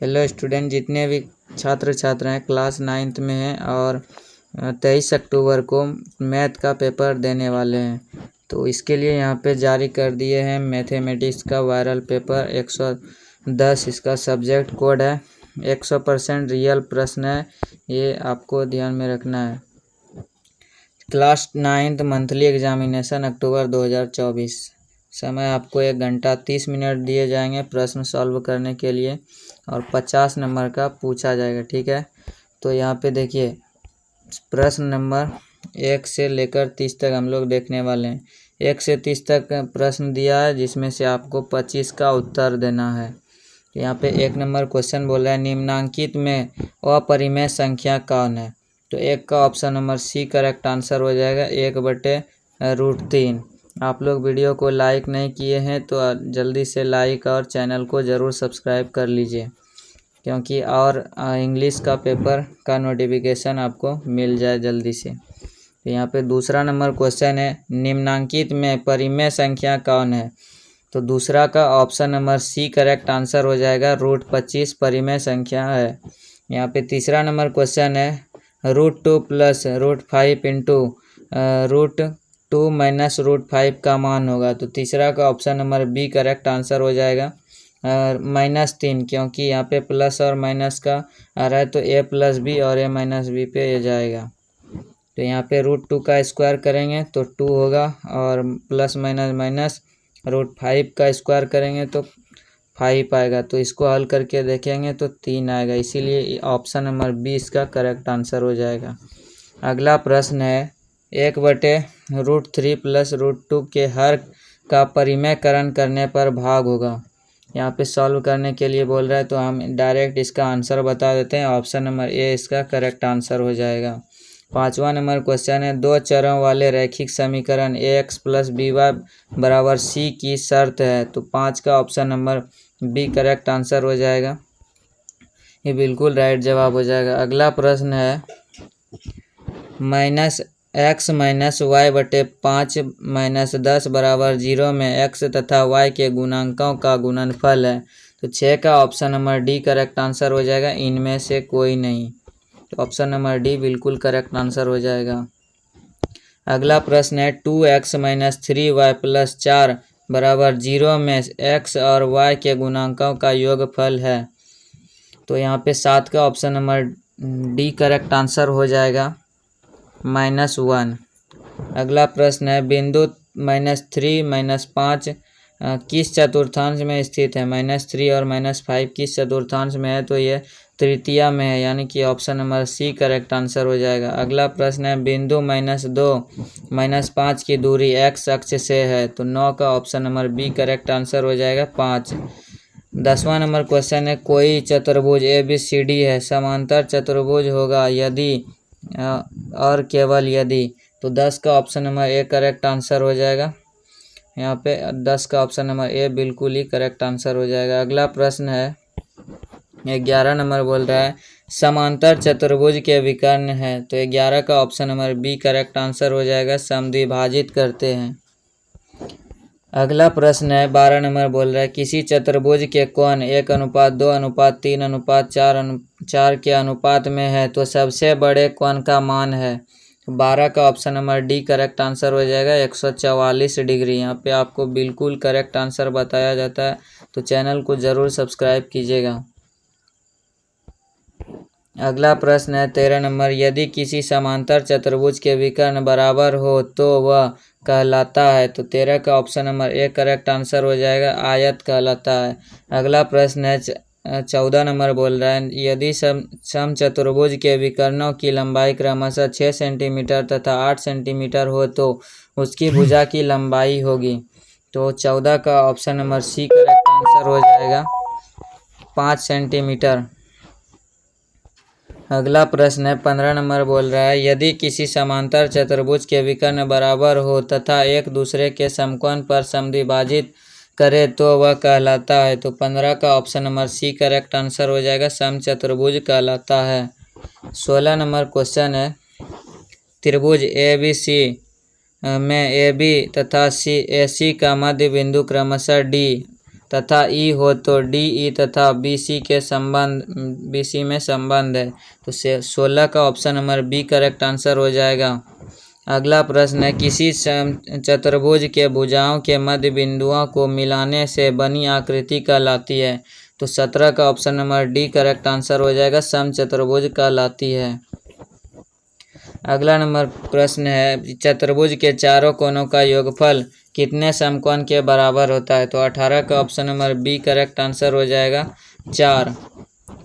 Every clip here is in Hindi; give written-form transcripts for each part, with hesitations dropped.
हेलो स्टूडेंट, जितने भी छात्र छात्रा हैं क्लास 9th में हैं और 23 अक्टूबर को मैथ का पेपर देने वाले हैं। तो इसके लिए यहाँ पे जारी कर दिए हैं मैथमेटिक्स का वायरल पेपर 110 इसका सब्जेक्ट कोड है। 100% रियल प्रश्न है, ये आपको ध्यान में रखना है। क्लास 9th मंथली एग्जामिनेशन अक्टूबर 2024। समय आपको 1 घंटा 30 मिनट दिए जाएंगे प्रश्न सॉल्व करने के लिए और 50 नंबर का पूछा जाएगा। ठीक है, तो यहाँ पे देखिए प्रश्न नंबर 1 से लेकर 30 तक हम लोग देखने वाले हैं। 1 से 30 तक प्रश्न दिया है जिसमें से आपको 25 का उत्तर देना है। यहाँ पे 1 नंबर क्वेश्चन बोल रहा है निम्नांकित में अपरिमेय संख्या कौन है। तो 1 का option number C correct answer हो जाएगा, 1/√3। आप लोग वीडियो को लाइक नहीं किए हैं तो जल्दी से लाइक और चैनल को ज़रूर सब्सक्राइब कर लीजिए, क्योंकि और इंग्लिश का पेपर का नोटिफिकेशन आपको मिल जाए जल्दी से। तो यहाँ पे दूसरा नंबर क्वेश्चन है निम्नांकित में परिमेय संख्या कौन है। तो दूसरा का option number C correct answer हो जाएगा, √25 परिमेय संख्या है। यहाँ पे तीसरा नंबर क्वेश्चन है √2 + √5 इंटू √2 - √5 का मान होगा। तो तीसरा का option number B correct answer हो जाएगा, -3, क्योंकि यहाँ पे प्लस और माइनस का आ रहा है तो a + b और a - b पे ये जाएगा। तो यहाँ पे √2 का स्क्वायर करेंगे तो 2 होगा और प्लस माइनस √5 का स्क्वायर करेंगे तो 5 आएगा। तो इसको हल करके देखेंगे तो 3 आएगा, इसीलिए ऑप्शन नंबर बी इसका करेक्ट आंसर हो जाएगा। अगला प्रश्न है 1/√3 + √2 के हर का परिमेयकरण करने पर भाग होगा। यहाँ पे सॉल्व करने के लिए बोल रहा है तो हम डायरेक्ट इसका आंसर बता देते हैं। ऑप्शन नंबर ए इसका करेक्ट आंसर हो जाएगा। 5वां नंबर क्वेश्चन है 2 चरों वाले रैखिक समीकरण ax + by = c की शर्त है। तो 5 का option number B correct answer हो जाएगा, ये बिल्कुल राइट जवाब हो जाएगा। अगला प्रश्न है -x - y/5 - 10 = 0 में x तथा y के गुणांकों का गुणनफल है। तो 6 का option number D correct answer हो जाएगा, इनमें से कोई नहीं। तो ऑप्शन नंबर डी बिल्कुल करेक्ट आंसर हो जाएगा। अगला प्रश्न है 2x - 3y + 4 = 0 में x और y के गुणांकों का योगफल है। तो यहाँ पे 7 का option number D correct answer हो जाएगा, -1। अगला प्रश्न है बिंदु -3 - 5 किस चतुर्थांश में स्थित है। -3 और -5 किस चतुर्थांश में है, तो ये तृतीया में है, यानी कि option number C correct answer हो जाएगा। अगला प्रश्न है बिंदु -2 - 5 की दूरी x अक्ष से है। तो 9 का option number B correct answer हो जाएगा, 5। 10वां नंबर क्वेश्चन है कोई चतुर्भुज ABCD है, समांतर चतुर्भुज होगा यदि और केवल यदि। तो 10 का option number A correct answer हो जाएगा। यहाँ पे 10 का ऑप्शन नंबर ए बिल्कुल ही करेक्ट आंसर हो जाएगा। अगला प्रश्न है 11 नंबर बोल रहा है समांतर चतुर्भुज के विकर्ण है। तो 11 का option number B correct answer हो जाएगा, समद्विभाजित करते हैं। अगला प्रश्न है 12 नंबर बोल रहा है किसी चतुर्भुज के कोण 1:2:3:4 के अनुपात में है तो सबसे बड़े कोण का मान है। 12 का option number D correct answer हो जाएगा, 144 डिग्री। यहाँ पे आपको बिल्कुल करेक्ट आंसर बताया जाता है, तो चैनल को ज़रूर सब्सक्राइब कीजिएगा। अगला प्रश्न है 13 नंबर यदि किसी समांतर चतुर्भुज के विकर्ण बराबर हो तो वह कहलाता है। तो 13 का option number A correct answer हो जाएगा, आयत कहलाता है। अगला प्रश्न है 14 नंबर बोल रहा है यदि समचतुर्भुज के विकर्णों की लंबाई क्रमशः 6 सेंटीमीटर तथा 8 सेंटीमीटर हो तो उसकी भुजा की लंबाई होगी। तो 14 का option number C correct answer हो जाएगा, 5 सेंटीमीटर। अगला प्रश्न है 15 नंबर बोल रहा है यदि किसी समांतर चतुर्भुज के विकर्ण बराबर हो तथा एक दूसरे के समकोण पर समद्विभाजित करे तो वह कहलाता है। तो 15 का option number C correct answer हो जाएगा, समचतुर्भुज कहलाता है। 16 नंबर क्वेश्चन है त्रिभुज ABC में AB तथा AC का मध्य बिंदु क्रमशः D तथा ई हो तो डी ई तथा BC में संबंध है। तो 16 का option number B correct answer हो जाएगा। अगला प्रश्न है, किसी चतुर्भुज के भुजाओं के मध्य बिंदुओं को मिलाने से बनी आकृति कहलाती है। तो 17 का option number D correct answer हो जाएगा, समचतुर्भुज कहलाती है। अगला नंबर प्रश्न है, चतुर्भुज के चारों कोनों का योगफल कितने समकोण के बराबर होता है। तो 18 का option number B correct answer हो जाएगा, 4।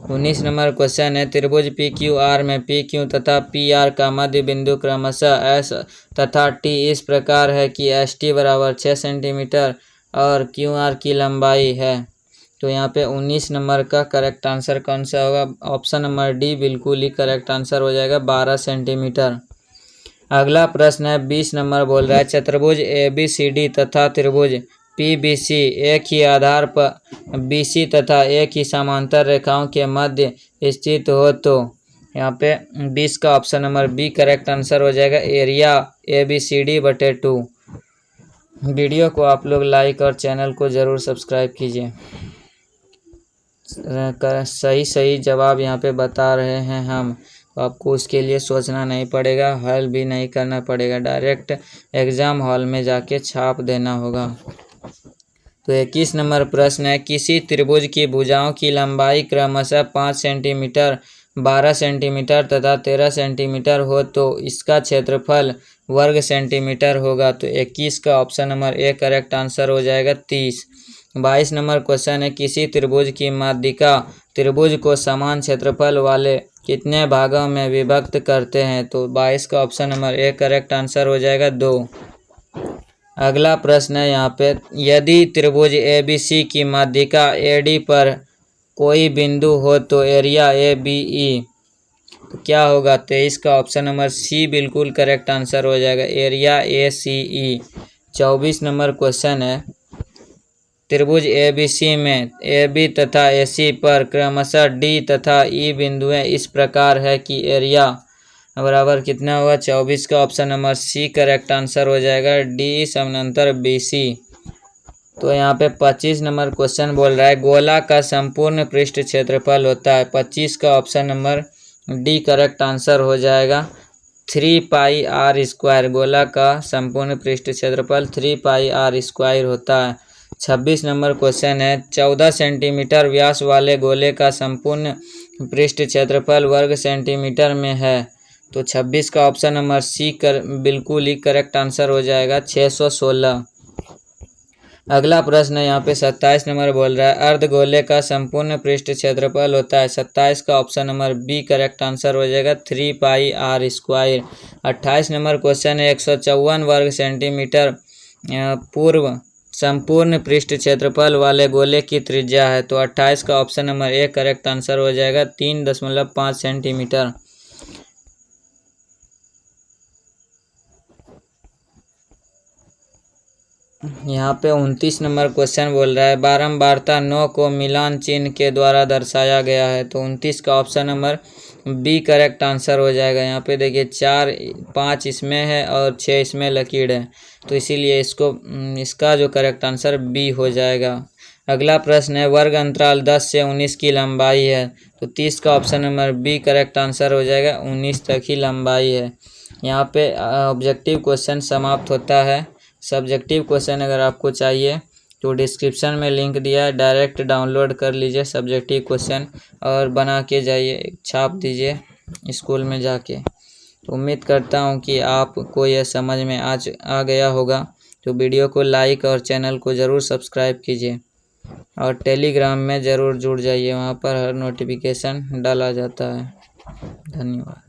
19 नंबर क्वेश्चन है, त्रिभुज PQR में PQ तथा PR का मध्य बिंदु क्रमशः S तथा T इस प्रकार है कि ST बराबर 6 सेंटीमीटर और QR की लंबाई है। तो यहाँ पे 19 नंबर का करेक्ट आंसर कौन सा होगा? ऑप्शन नंबर डी बिल्कुल ही करेक्ट आंसर हो जाएगा, 12 सेंटीमीटर। अगला प्रश्न है, 20 नंबर बोल रहा है, चतुर्भुज ABCD तथा त्रिभुज PBC एक ही आधार पर BC तथा एक ही समांतर रेखाओं के मध्य स्थित हो तो यहाँ पे 20 का option number B correct answer हो जाएगा, एरिया ABCD/2। वीडियो को आप लोग लाइक और चैनल को ज़रूर सब्सक्राइब कीजिए। सही जवाब यहाँ पे बता रहे हैं हम, तो आपको उसके लिए सोचना नहीं पड़ेगा, हल भी नहीं करना पड़ेगा, डायरेक्ट एग्ज़ाम हॉल में जाके छाप देना होगा। तो 21 नंबर प्रश्न है, किसी त्रिभुज की भुजाओं की लंबाई क्रमशः 5 सेंटीमीटर, 12 सेंटीमीटर तथा 13 सेंटीमीटर हो तो इसका क्षेत्रफल वर्ग सेंटीमीटर होगा। तो 21 का option number A correct answer हो जाएगा, 30। 22 नंबर क्वेश्चन है, किसी त्रिभुज की माध्यिका त्रिभुज को समान क्षेत्रफल वाले कितने भागों में विभक्त करते हैं। तो 22 का option number A correct answer हो जाएगा, 2। अगला प्रश्न है यहाँ पे, यदि त्रिभुज ABC की माध्यिका AD पर कोई बिंदु हो तो एरिया ABE तो क्या होगा? 23 का ऑप्शन नंबर सी बिल्कुल करेक्ट आंसर हो जाएगा, एरिया ACE। 24 नंबर क्वेश्चन है, त्रिभुज ABC में AB तथा AC पर क्रमशः D तथा E बिंदुएं इस प्रकार है कि एरिया बराबर कितना होगा? 24 का option number C correct answer हो जाएगा, D समानांतर BC। तो यहाँ पे 25 नंबर क्वेश्चन बोल रहा है, गोला का संपूर्ण पृष्ठ क्षेत्रफल होता है। 25 का option number D correct answer हो जाएगा, 3πr²। गोला का संपूर्ण पृष्ठ क्षेत्रफल 3πr² होता है। 26 नंबर क्वेश्चन है, 14 सेंटीमीटर व्यास वाले गोले का संपूर्ण पृष्ठ क्षेत्रफल वर्ग सेंटीमीटर में है। तो 26 का ऑप्शन नंबर सी बिल्कुल ही करेक्ट आंसर हो जाएगा, 616। अगला प्रश्न है यहाँ पे 27 नंबर बोल रहा है, अर्धगोले का संपूर्ण पृष्ठ क्षेत्रफल होता है। 27 का option number B correct answer हो जाएगा, 3πr²। 28 नंबर क्वेश्चन है, 154 वर्ग सेंटीमीटर पूर्व संपूर्ण पृष्ठ क्षेत्रफल वाले गोले की त्रिज्या है। तो 28 का option number A correct answer हो जाएगा, 3.5 सेंटीमीटर। यहाँ पे 29 नंबर क्वेश्चन बोल रहा है, बारंबारता 9 को मिलान चिन्ह के द्वारा दर्शाया गया है। तो 29 का option number B correct answer हो जाएगा। यहाँ पे देखिए 4 5 इसमें है और 6 इसमें लकीर है, तो इसीलिए इसका जो करेक्ट आंसर बी हो जाएगा। अगला प्रश्न है, वर्ग अंतराल 10 से 19 की लंबाई है। तो 30 का option number B correct answer हो जाएगा, 19 तक ही लंबाई है। यहाँ पे ऑब्जेक्टिव क्वेश्चन समाप्त होता है। सब्जेक्टिव क्वेश्चन अगर आपको चाहिए तो डिस्क्रिप्शन में लिंक दिया है, डायरेक्ट डाउनलोड कर लीजिए सब्जेक्टिव क्वेश्चन और बना के जाइए, छाप दीजिए स्कूल में जाके। तो उम्मीद करता हूँ कि आपको यह समझ में आ गया होगा। तो वीडियो को लाइक और चैनल को ज़रूर सब्सक्राइब कीजिए और टेलीग्राम में ज़रूर जुड़ जाइए, वहाँ पर हर नोटिफिकेशन डाला जाता है। धन्यवाद।